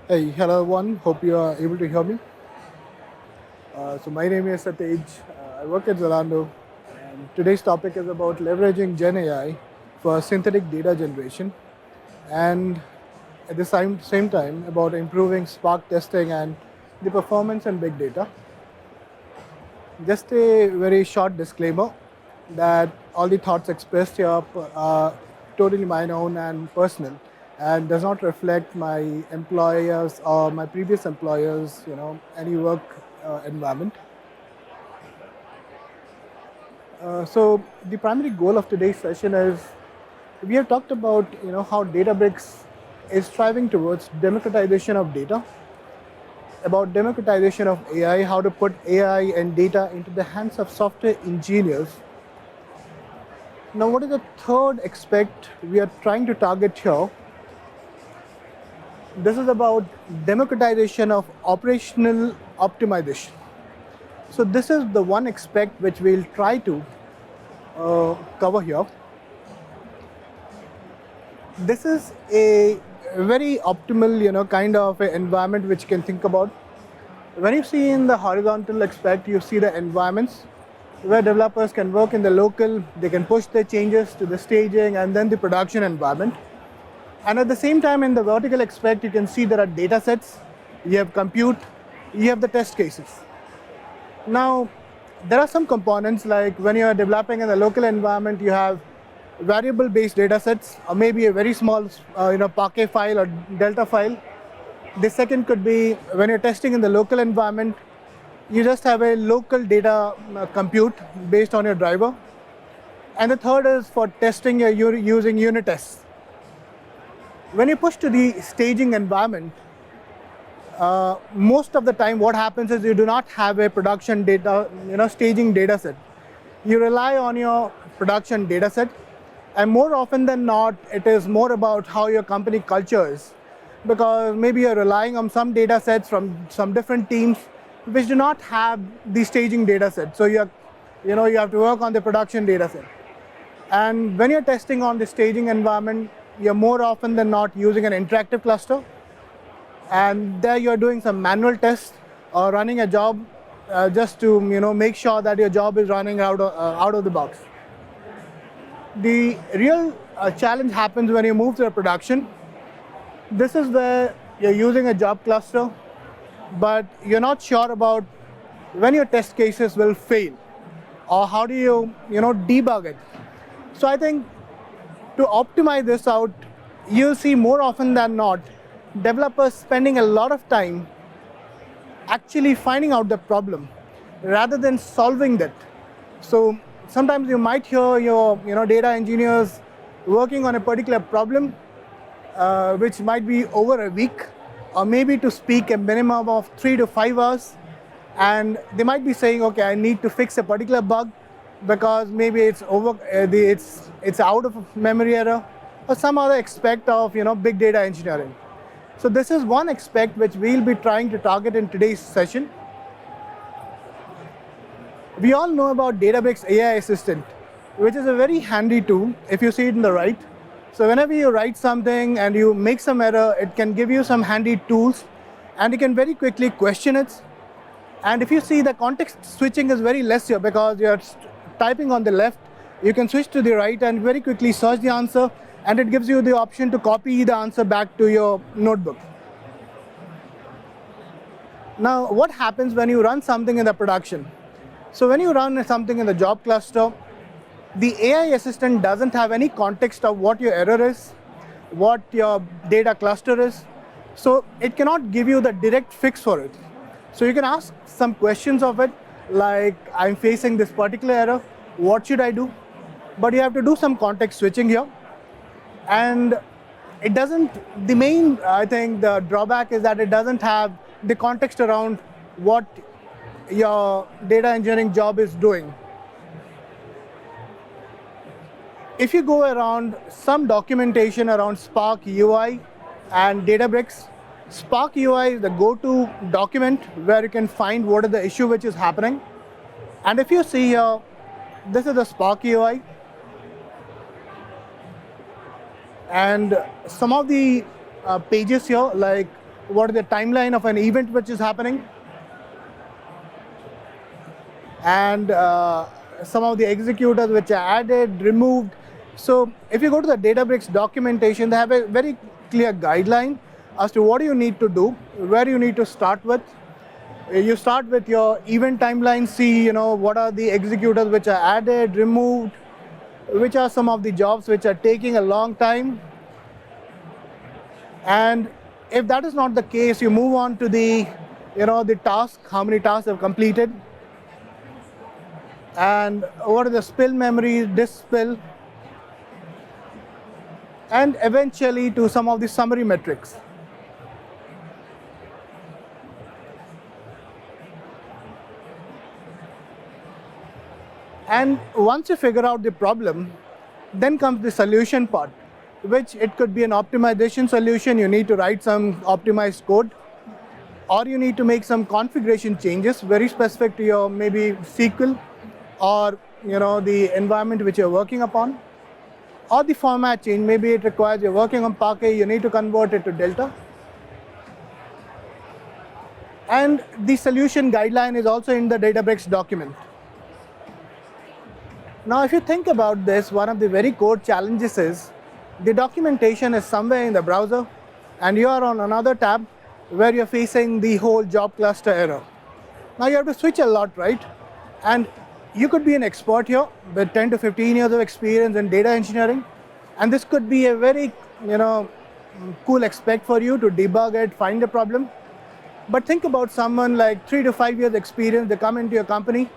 Hey, hello everyone. Hope you are able to hear me. So my name is Satej. I work at Zalando, and today's topic is about leveraging Gen AI for synthetic data generation, and at the same time about improving Spark testing and the performance in big data. Just a very short disclaimer that all the thoughts expressed here are totally my own and personal, and does not reflect my employers or my previous employers, any work environment. So the primary goal of today's session is we have talked about how Databricks is striving towards democratization of data, about democratization of AI, how to put AI and data into the hands of software engineers. Now, what is the third aspect we are trying to target here? This is about democratization of operational optimization. So this is the one aspect which we'll try to cover here. This is a very optimal, kind of a environment which you can think about. When you see in the horizontal aspect, you see the environments where developers can work in the local, they can push their changes to the staging and then the production environment. And at the same time, in the vertical aspect, you can see there are data sets, you have compute, you have the test cases. Now, there are some components like when you are developing in the local environment, you have variable-based data sets, or maybe a very small, Parquet file or Delta file. The second could be when you're testing in the local environment, you just have a local data compute based on your driver. And the third is for testing, you're using unit tests. When you push to the staging environment, most of the time what happens is you do not have a production data, staging data set. You rely on your production data set, and more often than not, it is more about how your company culture is. Because maybe you're relying on some data sets from some different teams which do not have the staging data set. So you have to work on the production data set. And when you're testing on the staging environment, you're more often than not using an interactive cluster, and there you're doing some manual tests or running a job just to make sure that your job is running out of the box. The real challenge happens when you move to a production. This is where you're using a job cluster, but you're not sure about when your test cases will fail or how do you debug it. So I think to optimize this out, you'll see more often than not developers spending a lot of time actually finding out the problem rather than solving that. So sometimes you might hear your data engineers working on a particular problem, which might be over a week, or maybe to speak a minimum of 3 to 5 hours, and they might be saying, okay, I need to fix a particular bug because maybe it's it's out of memory error or some other aspect of big data engineering. So this is one aspect which we'll be trying to target in today's session. We all know about Databricks AI Assistant, which is a very handy tool if you see it in the right. So whenever you write something and you make some error, it can give you some handy tools, and you can very quickly question it. And if you see, the context switching is very less here because you're typing on the left, you can switch to the right and very quickly search the answer, and it gives you the option to copy the answer back to your notebook. Now, what happens when you run something in the production? So when you run something in the job cluster, the AI assistant doesn't have any context of what your error is, what your data cluster is. So it cannot give you the direct fix for it. So you can ask some questions of it, like, I'm facing this particular error, what should I do? But you have to do some context switching here. And it doesn't, the main, I think, the drawback is that it doesn't have the context around what your data engineering job is doing. If you go around some documentation around Spark UI and Databricks, Spark UI is the go-to document where you can find what is the issue which is happening. And if you see here, this is the Spark UI. And some of the pages here, like what is the timeline of an event which is happening, and some of the executors which are added, removed. So if you go to the Databricks documentation, they have a very clear guideline as to what you need to do, where you need to start with. You start with your event timeline, see what are the executors which are added, removed, which are some of the jobs which are taking a long time. And if that is not the case, you move on to the task, how many tasks have completed, and what are the spill memories, disk spill, and eventually to some of the summary metrics. And once you figure out the problem, then comes the solution part, which it could be an optimization solution. You need to write some optimized code, or you need to make some configuration changes very specific to your maybe SQL or the environment which you're working upon, or the format change. Maybe it requires you're working on Parquet, you need to convert it to Delta. And the solution guideline is also in the Databricks document. Now, if you think about this, one of the very core challenges is the documentation is somewhere in the browser, and you are on another tab where you're facing the whole job cluster error. Now, you have to switch a lot, right? And you could be an expert here with 10 to 15 years of experience in data engineering, and this could be a very cool aspect for you to debug it, find a problem. But think about someone like 3 to 5 years experience. They come into your company,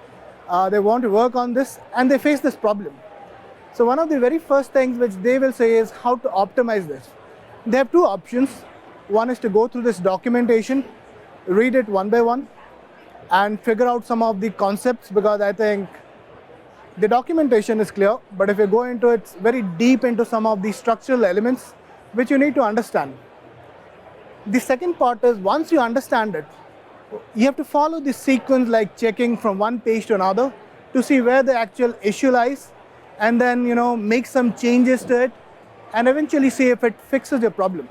they want to work on this, and they face this problem. So one of the very first things which they will say is how to optimize this. They have two options. One is to go through this documentation, read it one by one, and figure out some of the concepts, because I think the documentation is clear, but if you go into it very deep into some of the structural elements which you need to understand. The second part is, once you understand it, you have to follow the sequence, like checking from one page to another to see where the actual issue lies, and then make some changes to it, and eventually see if it fixes your problem.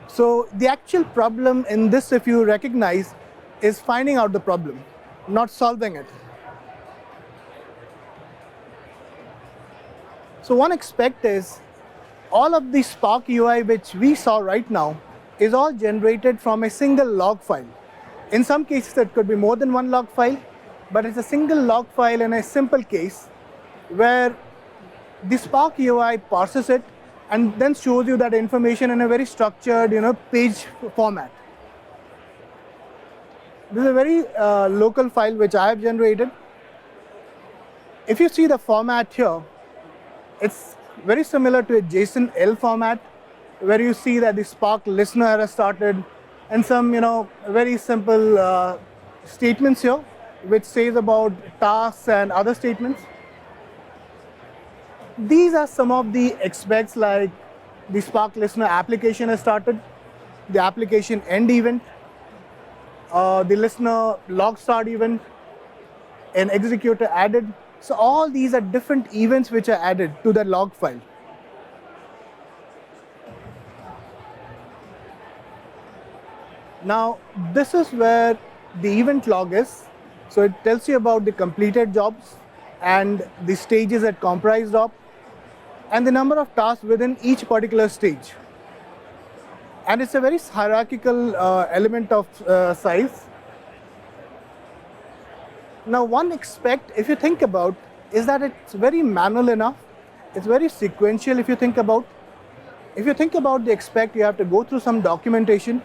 So the actual problem in this, if you recognize, is finding out the problem, not solving it. So one aspect is all of the Spark UI which we saw right now is all generated from a single log file. In some cases, it could be more than one log file, but it's a single log file in a simple case where the Spark UI parses it and then shows you that information in a very structured, page format. This is a very local file which I have generated. If you see the format here, it's very similar to a JSON-L format, where you see that the Spark listener has started, and some very simple statements here which says about tasks and other statements. These are some of the aspects, like the Spark listener application has started, the application end event, the listener log start event, an executor added. So all these are different events which are added to the log file. Now, this is where the event log is. So it tells you about the completed jobs and the stages it comprised of, and the number of tasks within each particular stage. And it's a very hierarchical element of size. Now, one aspect, if you think about, is that it's very manual enough. It's very sequential if you think about. If you think about the aspect, you have to go through some documentation.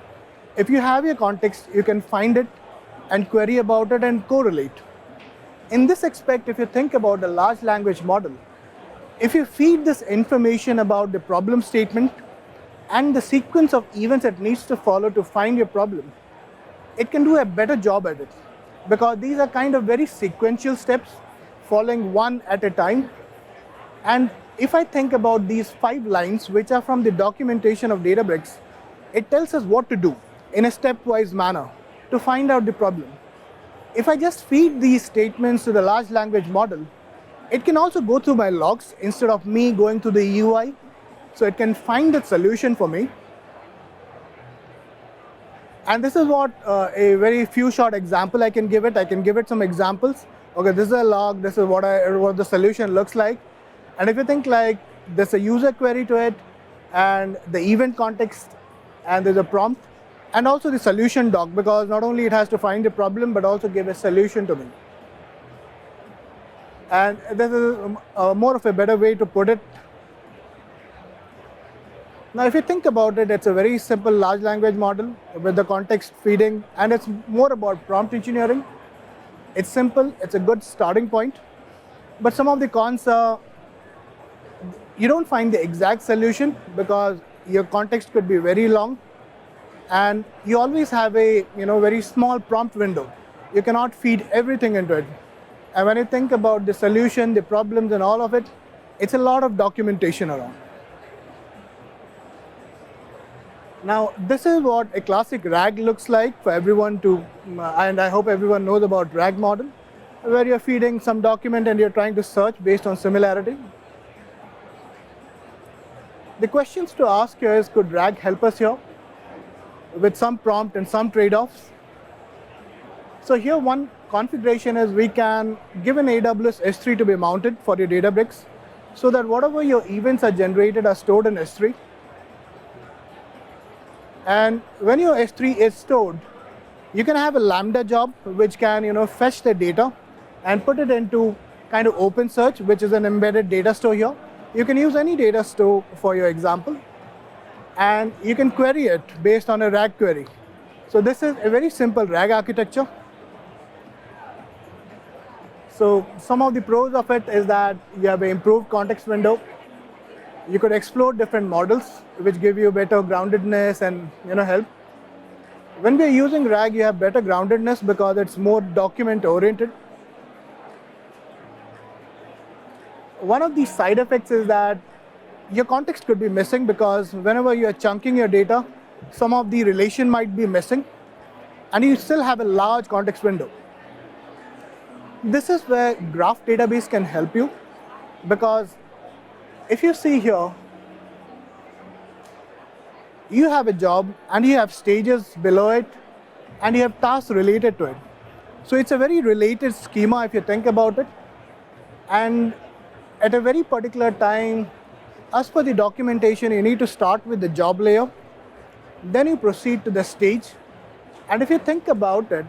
If you have your context, you can find it and query about it and correlate. In this aspect, if you think about a large language model, if you feed this information about the problem statement and the sequence of events it needs to follow to find your problem, it can do a better job at it, because these are kind of very sequential steps following one at a time. And if I think about these 5 lines which are from the documentation of Databricks, it tells us what to do in a stepwise manner to find out the problem. If I just feed these statements to the large language model, it can also go through my logs instead of me going to the UI. So it can find the solution for me. And this is what a very few short example I can give it. I can give it some examples. Okay, this is a log. This is what the solution looks like. And if you think like there's a user query to it, and the event context, and there's a prompt, and also the solution doc, because not only it has to find the problem, but also give a solution to me. And this is more of a better way to put it. Now, if you think about it, it's a very simple large language model with the context feeding, and it's more about prompt engineering. It's simple, it's a good starting point. But some of the cons are you don't find the exact solution because your context could be very long, and you always have a very small prompt window. You cannot feed everything into it. And when you think about the solution, the problems, and all of it, it's a lot of documentation around. Now, this is what a classic RAG looks like for everyone to, and I hope everyone knows about RAG model, where you're feeding some document and you're trying to search based on similarity. The questions to ask here is, could RAG help us here with some prompt and some trade-offs? So here one configuration is we can give an AWS S3 to be mounted for your Databricks so that whatever your events are generated are stored in S3. And when your S3 is stored, you can have a Lambda job which can fetch the data and put it into kind of OpenSearch, which is an embedded data store here. You can use any data store for your example, and you can query it based on a RAG query. So this is a very simple RAG architecture. So some of the pros of it is that you have an improved context window. You could explore different models which give you better groundedness and help. When we're using RAG, you have better groundedness because it's more document oriented. One of the side effects is that your context could be missing because whenever you're chunking your data, some of the relation might be missing, and you still have a large context window. This is where graph database can help you, because if you see here, you have a job and you have stages below it and you have tasks related to it. So it's a very related schema if you think about it. And at a very particular time, as per the documentation, you need to start with the job layer, then you proceed to the stage. And if you think about it,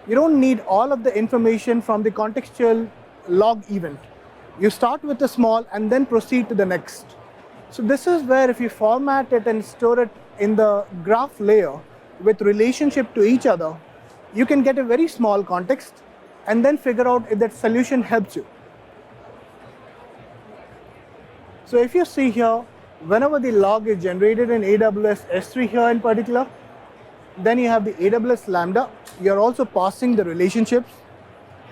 you don't need all of the information from the contextual log event. You start with the small and then proceed to the next. So this is where if you format it and store it in the graph layer with relationship to each other, you can get a very small context and then figure out if that solution helps you. So if you see here, whenever the log is generated in AWS S3 here in particular, then you have the AWS Lambda. You're also passing the relationships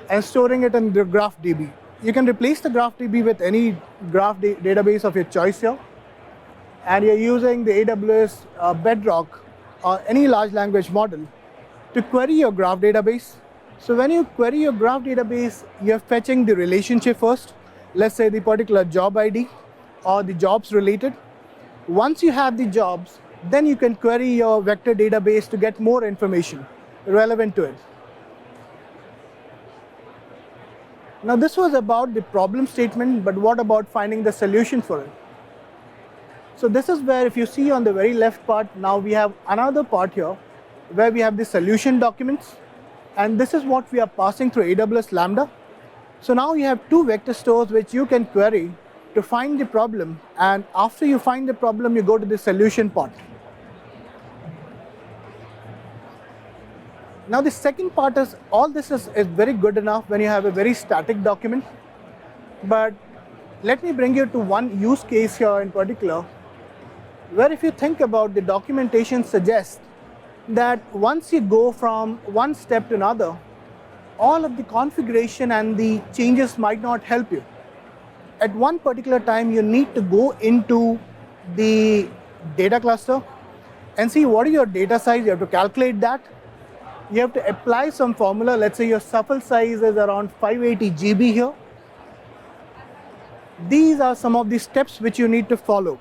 and storing it in the GraphDB. You can replace the GraphDB with any graph database of your choice here. And you're using the AWS Bedrock or any large language model to query your graph database. So when you query your graph database, you're fetching the relationship first, let's say the particular job ID or the jobs related. Once you have the jobs, then you can query your vector database to get more information relevant to it. Now this was about the problem statement, but what about finding the solution for it? So this is where, if you see on the very left part, now we have another part here where we have the solution documents, and this is what we are passing through AWS Lambda. So now you have two vector stores which you can query to find the problem, and after you find the problem, you go to the solution part. Now the second part is, all this is very good enough when you have a very static document, but let me bring you to one use case here in particular, where if you think about, the documentation suggests that once you go from one step to another, all of the configuration and the changes might not help you. At one particular time, you need to go into the data cluster and see what is your data size. You have to calculate that. You have to apply some formula. Let's say your shuffle size is around 580 GB here. These are some of the steps which you need to follow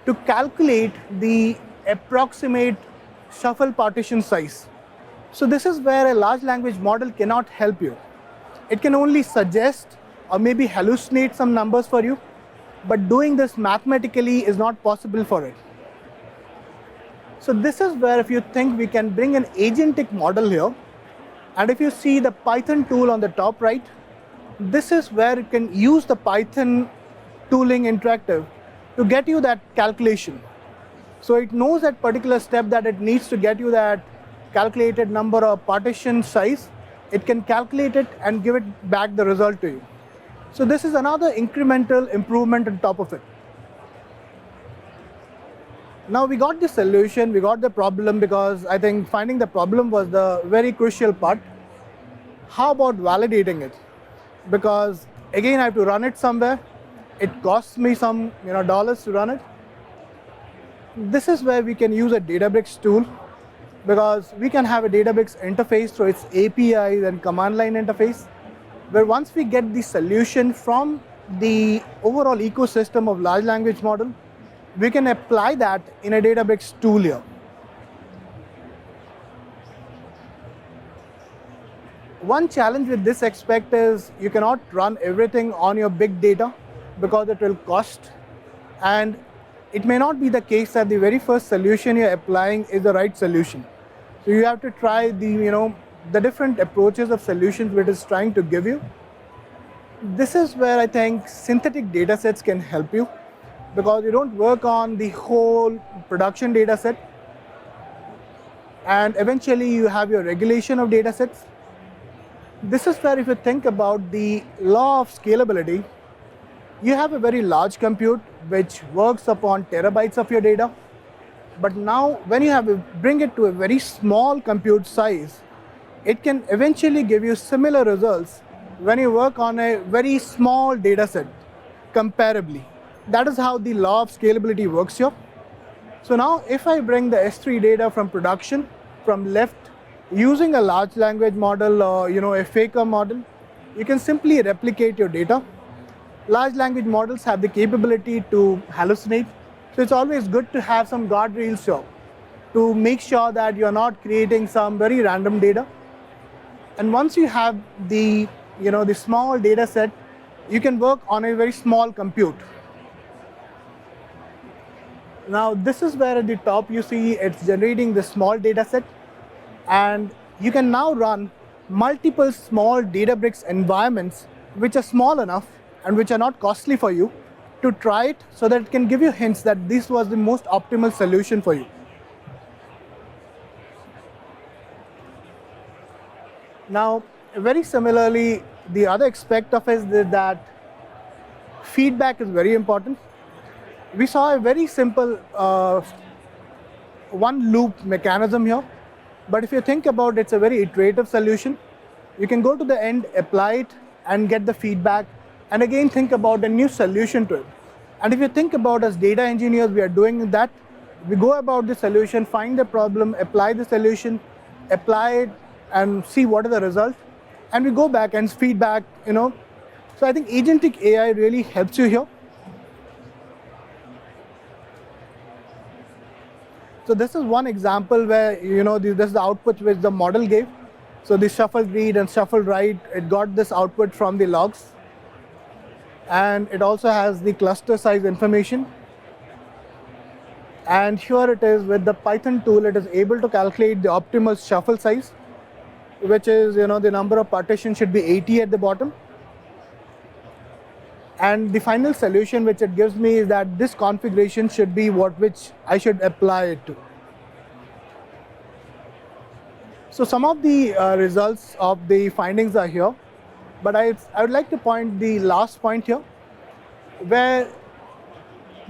to calculate the approximate shuffle partition size. So this is where a large language model cannot help you. It can only suggest or maybe hallucinate some numbers for you, but doing this mathematically is not possible for it. So this is where if you think we can bring an agentic model here, and if you see the Python tool on the top right, this is where it can use the Python tooling interactive to get you that calculation. So it knows that particular step that it needs to get you that calculated number of partition size. It can calculate it and give it back the result to you. So this is another incremental improvement on top of it. Now we got the solution, we got the problem, because I think finding the problem was the very crucial part. How about validating it? Because again, I have to run it somewhere. It costs me some dollars to run it. This is where we can use a Databricks tool, because we can have a Databricks interface through its APIs and command line interface, where once we get the solution from the overall ecosystem of large language model, we can apply that in a Databricks tool here. One challenge with this aspect is you cannot run everything on your big data because it will cost, and it may not be the case that the very first solution you're applying is the right solution. So you have to try the different approaches of solutions which it's trying to give you. This is where I think synthetic datasets can help you, because you don't work on the whole production dataset, and eventually you have your regulation of datasets. This is where if you think about the law of scalability, you have a very large compute which works upon terabytes of your data. But now when you bring it to a very small compute size, it can eventually give you similar results when you work on a very small data set comparably. That is how the law of scalability works here. So now if I bring the S3 data from production from left using a large language model or a faker model, you can simply replicate your data. Large language models have the capability to hallucinate. So it's always good to have some guardrails here to make sure that you're not creating some very random data. And once you have the small data set, you can work on a very small compute. Now this is where at the top you see it's generating the small data set, and you can now run multiple small Databricks environments which are small enough and which are not costly for you to try it, so that it can give you hints that this was the most optimal solution for you. Now, very similarly, the other aspect of it is that feedback is very important. We saw a very simple one loop mechanism here, but if you think about it, it's a very iterative solution. You can go to the end, apply it, and get the feedback, and again think about a new solution to it. And if you think about as data engineers, we are doing that. We go about the solution, find the problem, apply the solution, apply it, and see what are the results. And we go back and feedback, So I think agentic AI really helps you here. So this is one example where, this is the output which the model gave. So the shuffle read and shuffle write, it got this output from the logs. And it also has the cluster size information. And here it is with the Python tool, it is able to calculate the optimal shuffle size, which is, the number of partitions should be 80 at the bottom. And the final solution which it gives me is that this configuration should be which I should apply it to. So some of the results of the findings are here, but I would like to point the last point here, where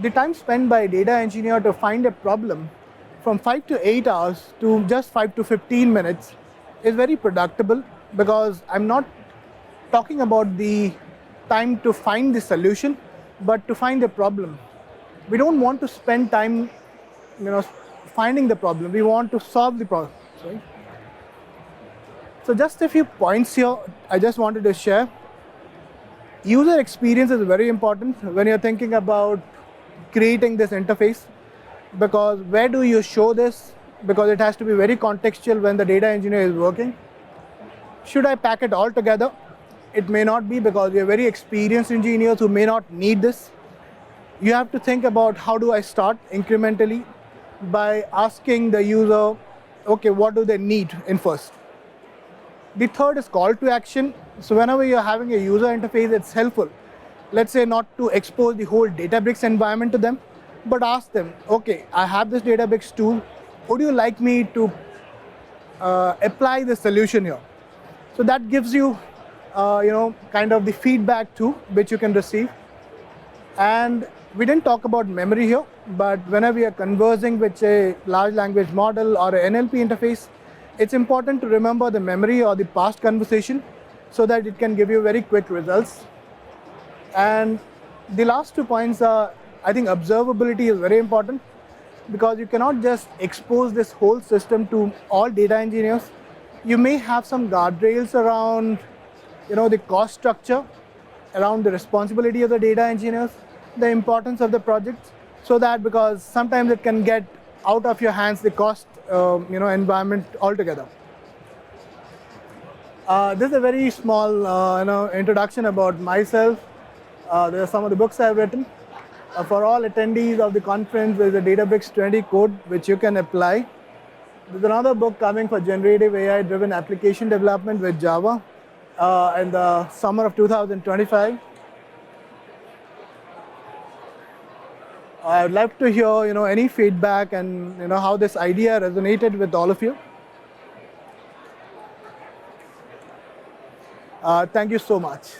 the time spent by a data engineer to find a problem from 5 to 8 hours to just 5 to 15 minutes is very predictable, because I'm not talking about the time to find the solution, but to find the problem. We don't want to spend time, finding the problem. We want to solve the problem. Right? So just a few points here I just wanted to share. User experience is very important when you're thinking about creating this interface, because where do you show this? because it has to be very contextual when the data engineer is working. Should I pack it all together? It may not be, because we are very experienced engineers who may not need this. You have to think about, how do I start incrementally by asking the user, okay, what do they need in first? The third is call to action. So whenever you're having a user interface, it's helpful, let's say, not to expose the whole Databricks environment to them, but ask them, okay, I have this Databricks tool. Would you like me to apply the solution here? So that gives you, kind of the feedback too, which you can receive. And we didn't talk about memory here, but whenever we are conversing with a large language model or an NLP interface, it's important to remember the memory or the past conversation so that it can give you very quick results. And the last 2 points are, I think observability is very important, because you cannot just expose this whole system to all data engineers. You may have some guardrails around, the cost structure, around the responsibility of the data engineers, the importance of the project, so that, because sometimes it can get out of your hands, the cost, environment altogether. This is a very small, introduction about myself. There are some of the books I've written. For all attendees of the conference, there's a Databricks 20 code which you can apply. There's another book coming for generative AI-driven application development with Java in the summer of 2025. I would like to hear, any feedback and how this idea resonated with all of you. Thank you so much.